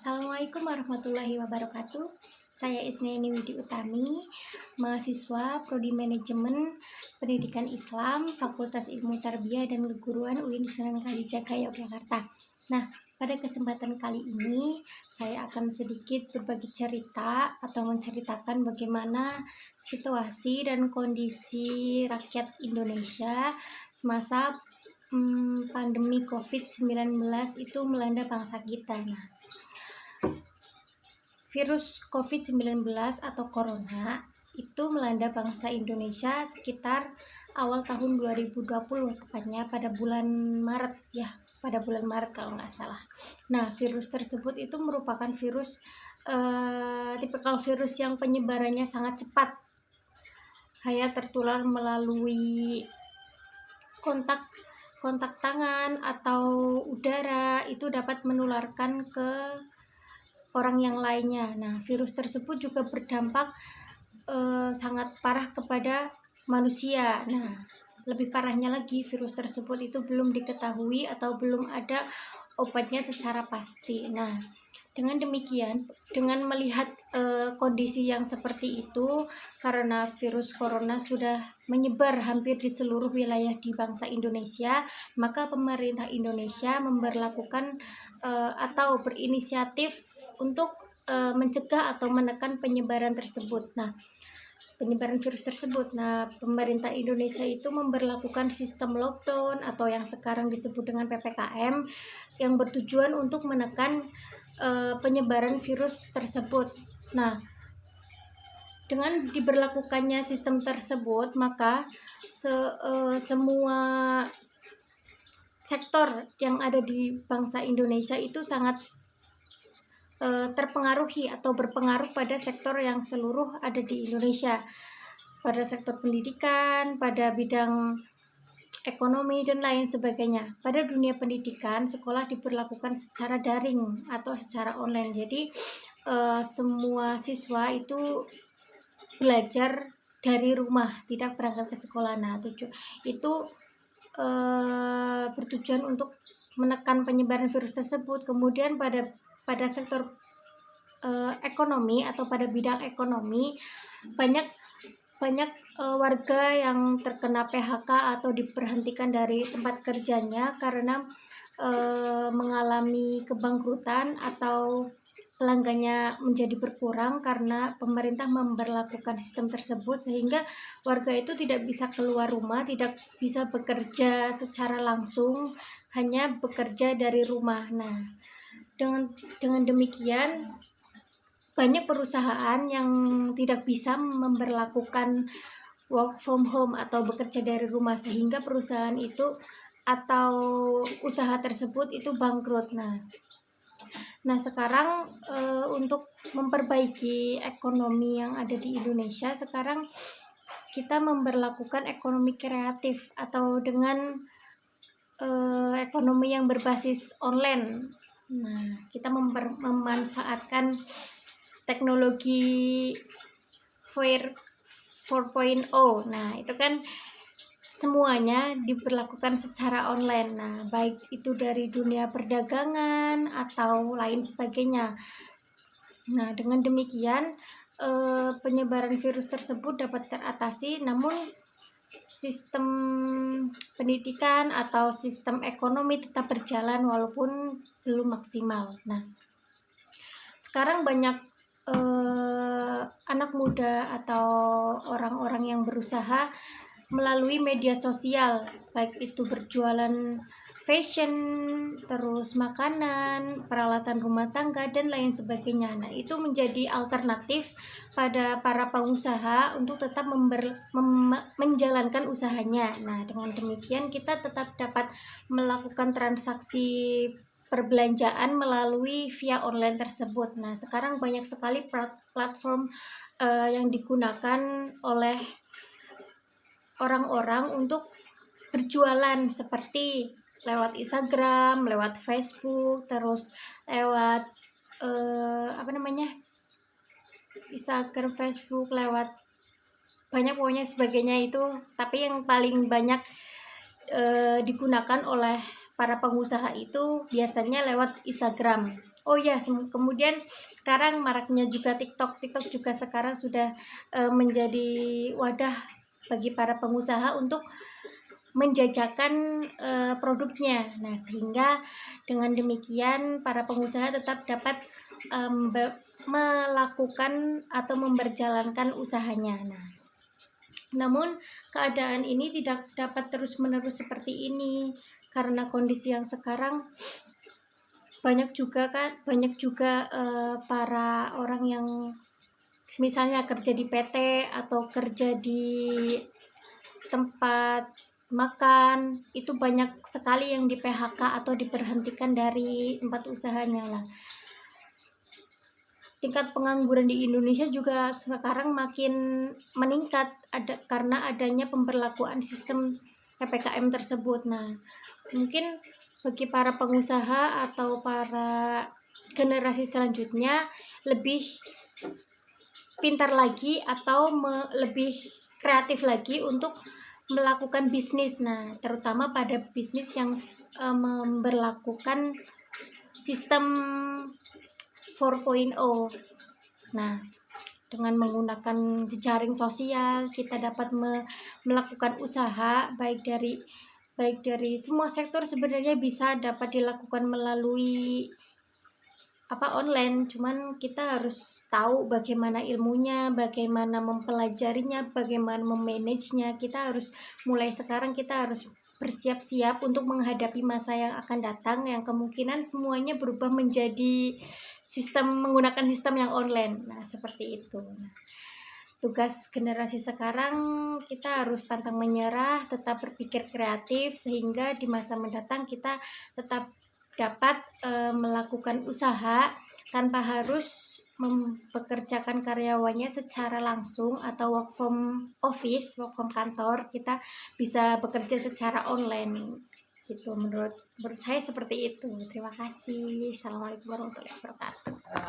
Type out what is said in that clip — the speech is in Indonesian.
Assalamualaikum warahmatullahi wabarakatuh. Saya Isniani Widi Utami, mahasiswa Prodi Manajemen Pendidikan Islam, Fakultas Ilmu Tarbiyah dan Keguruan UIN Sunan Kalijaga, Yogyakarta. Nah, pada kesempatan kali ini saya akan sedikit berbagi cerita atau menceritakan bagaimana situasi dan kondisi rakyat Indonesia semasa pandemi COVID-19 itu melanda bangsa kita. Nah, virus COVID-19 atau Corona itu melanda bangsa Indonesia sekitar awal tahun 2020, tepatnya pada bulan Maret ya, pada bulan Maret kalau nggak salah. Nah, virus tersebut itu merupakan virus tipikal virus yang penyebarannya sangat cepat, hanya tertular melalui kontak tangan atau udara, itu dapat menularkan ke orang yang lainnya. Nah, virus tersebut juga berdampak sangat parah kepada manusia. Nah, lebih parahnya lagi, virus tersebut itu belum diketahui atau belum ada obatnya secara pasti. Nah, dengan demikian, dengan melihat kondisi yang seperti itu, karena virus corona sudah menyebar hampir di seluruh wilayah di bangsa Indonesia, maka pemerintah Indonesia memberlakukan atau berinisiatif untuk mencegah atau menekan penyebaran tersebut. Nah, penyebaran virus tersebut. Nah, pemerintah Indonesia itu memberlakukan sistem lockdown atau yang sekarang disebut dengan PPKM yang bertujuan untuk menekan penyebaran virus tersebut. Nah, dengan diberlakukannya sistem tersebut, maka semua sektor yang ada di bangsa Indonesia itu sangat terpengaruhi atau berpengaruh pada sektor yang seluruh ada di Indonesia, pada sektor pendidikan, pada bidang ekonomi dan lain sebagainya. Pada dunia pendidikan, sekolah diberlakukan secara daring atau secara online. Jadi semua siswa itu belajar dari rumah, tidak berangkat ke sekolah. Nah, itu bertujuan untuk menekan penyebaran virus tersebut. Kemudian pada sektor ekonomi atau pada bidang ekonomi, banyak warga yang terkena PHK atau diberhentikan dari tempat kerjanya karena mengalami kebangkrutan atau pelanggannya menjadi berkurang karena pemerintah memberlakukan sistem tersebut, sehingga warga itu tidak bisa keluar rumah, tidak bisa bekerja secara langsung, hanya bekerja dari rumah. Nah, dengan demikian banyak perusahaan yang tidak bisa memberlakukan work from home atau bekerja dari rumah, sehingga perusahaan itu atau usaha tersebut itu bangkrut. Nah, sekarang untuk memperbaiki ekonomi yang ada di Indonesia, sekarang kita memberlakukan ekonomi kreatif atau dengan ekonomi yang berbasis online. Nah, kita memanfaatkan teknologi 4.0. Nah, itu kan semuanya diberlakukan secara online. Nah, baik itu dari dunia perdagangan atau lain sebagainya. Nah, dengan demikian penyebaran virus tersebut dapat teratasi, namun sistem pendidikan atau sistem ekonomi tetap berjalan walaupun belum maksimal. Nah, sekarang banyak anak muda atau orang-orang yang berusaha melalui media sosial, baik itu berjualan fashion, terus makanan, peralatan rumah tangga, dan lain sebagainya. Nah, itu menjadi alternatif pada para pengusaha untuk tetap menjalankan usahanya. Nah, dengan demikian kita tetap dapat melakukan transaksi perbelanjaan melalui via online tersebut. Nah, sekarang banyak sekali platform yang digunakan oleh orang-orang untuk berjualan, seperti lewat Instagram, lewat Facebook, terus lewat Instagram, Facebook, lewat banyak pokoknya sebagainya itu. Tapi yang paling banyak digunakan oleh para pengusaha itu biasanya lewat Instagram. Oh ya, kemudian sekarang maraknya juga TikTok. TikTok juga sekarang sudah menjadi wadah bagi para pengusaha untuk menjajakan produknya. Nah, sehingga dengan demikian para pengusaha tetap dapat melakukan atau memperjalankan usahanya. Nah, namun keadaan ini tidak dapat terus-menerus seperti ini karena kondisi yang sekarang banyak juga para orang yang misalnya kerja di PT atau kerja di tempat makan, itu banyak sekali yang di PHK atau diberhentikan dari tempat usahanya lah. Tingkat pengangguran di Indonesia juga sekarang makin meningkat karena adanya pemberlakuan sistem PPKM tersebut. Nah, mungkin bagi para pengusaha atau para generasi selanjutnya lebih pintar lagi atau lebih kreatif lagi untuk melakukan bisnis. Nah, terutama pada bisnis yang memberlakukan sistem 4.0. Nah, dengan menggunakan jejaring sosial kita dapat melakukan usaha baik dari semua sektor. Sebenarnya bisa dapat dilakukan melalui online, cuman kita harus tahu bagaimana ilmunya, bagaimana mempelajarinya, bagaimana memanagenya. Kita harus mulai sekarang, kita harus bersiap-siap untuk menghadapi masa yang akan datang yang kemungkinan semuanya berubah menjadi menggunakan sistem yang online. Nah, seperti itu. Tugas generasi sekarang, kita harus pantang menyerah, tetap berpikir kreatif sehingga di masa mendatang kita tetap dapat melakukan usaha tanpa harus mempekerjakan karyawannya secara langsung atau work from office, work from kantor. Kita bisa bekerja secara online gitu. Menurut saya seperti itu. Terima kasih. Assalamualaikum warahmatullahi wabarakatuh.